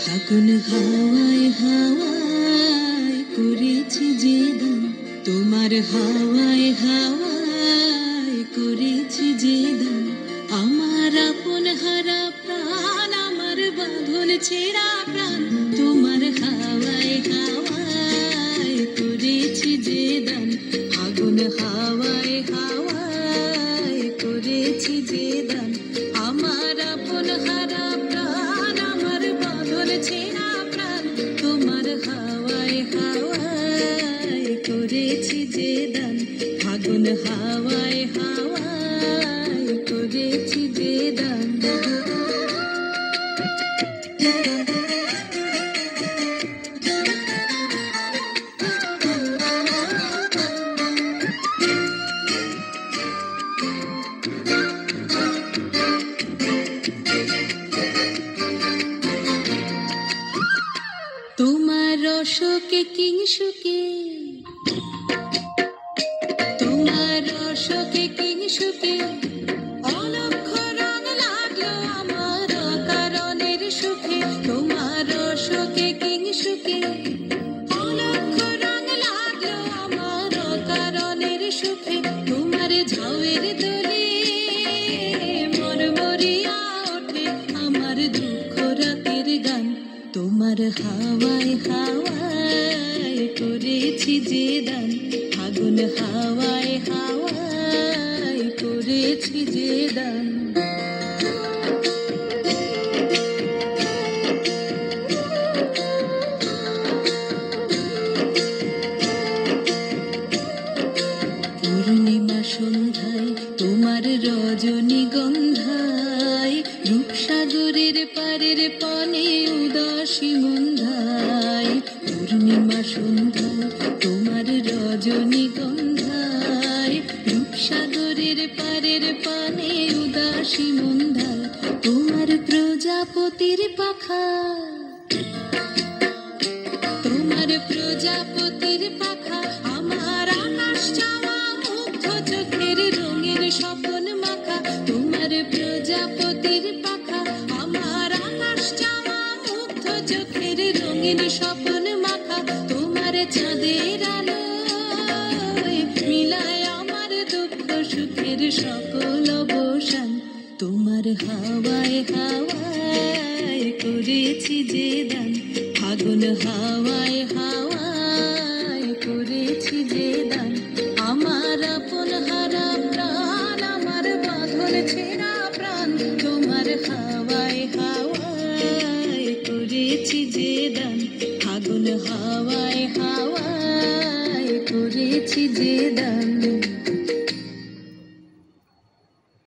ফাগুন হাওয়ায় হাওয়ায় করেছি যে দান, তোমার হাওয়ায় হাওয়ায় করেছি যে দান। আমার আপন হারা প্রাণ, আমার বাঁধন ছেঁড়া প্রাণ, তোমার হাওয়ায় হাওয়ায় করেছি যে দান। ফাগুন হাওয়ায় হাওয়ায় করেছি যে দান। আমার আপন হারা প্রাণ, আমার বাঁধন ছেঁড়া প্রাণ, তোমার হাওয়ায় হাওয়ায় করেছি যে দান। ফাগুন হাওয়ায় হাওয়ায় করেছি যে দান। তোমার রসকে কিংসুকে, তোমার রসকে কিংসুকে অলক্ষ রং লাগলো আমার কারণের সুখে। তোমার রসকে কিংসুকে অলক্ষ রং লাগলো আমার কারণের সুখে। তোমার ঝাউয়ের দোলে মরমরিয়া ওঠে আমার দুঃখ রাতের গান। তোমার হাওয়ায় হাওয়ায় করেছি যে দান। ফাগুন হাওয়ায় হাওয়ায় করেছি যে দান। পূর্ণিমা সন্ধ্যায় তোমার রজনীগন্ধায়, রূপসাগরের পারের পানে উদাসী মন্ধায়। পূর্ণিমা সন্ধ্যায় তোমার রজনীগন্ধায়, রূপসাগরের পারের পানে উদাসী মন্ধায়। তোমার প্রজাপতির পাখা, তোমার প্রজাপতির পাখা আমার আকাশ চাওয়া মুগ্ধ চোখের রঙের স্বপন মাখা। তোমার প্রজাপতির পাখা আমার আকাশ চাওয়া মুগ্ধ চোখের রঙের স্বপন মাখা। তোমার চাঁদের আলো মিলায় আমার দুঃখ সুখের সকল অবসান। তোমার হাওয়ায় হাওয়ায় করেছি যে দান। ফাগুন হাওয়ায় হাওয়ায় করেছি যে দান। আমার আপন হারা প্রাণ, আমার বাঁধন ছেঁড়া প্রাণ, তোমার হাওয়ায় হাওয়ায় করেছি যে দান। ফাগুন হাওয়ায় হাওয়ায় করেছি যে দান।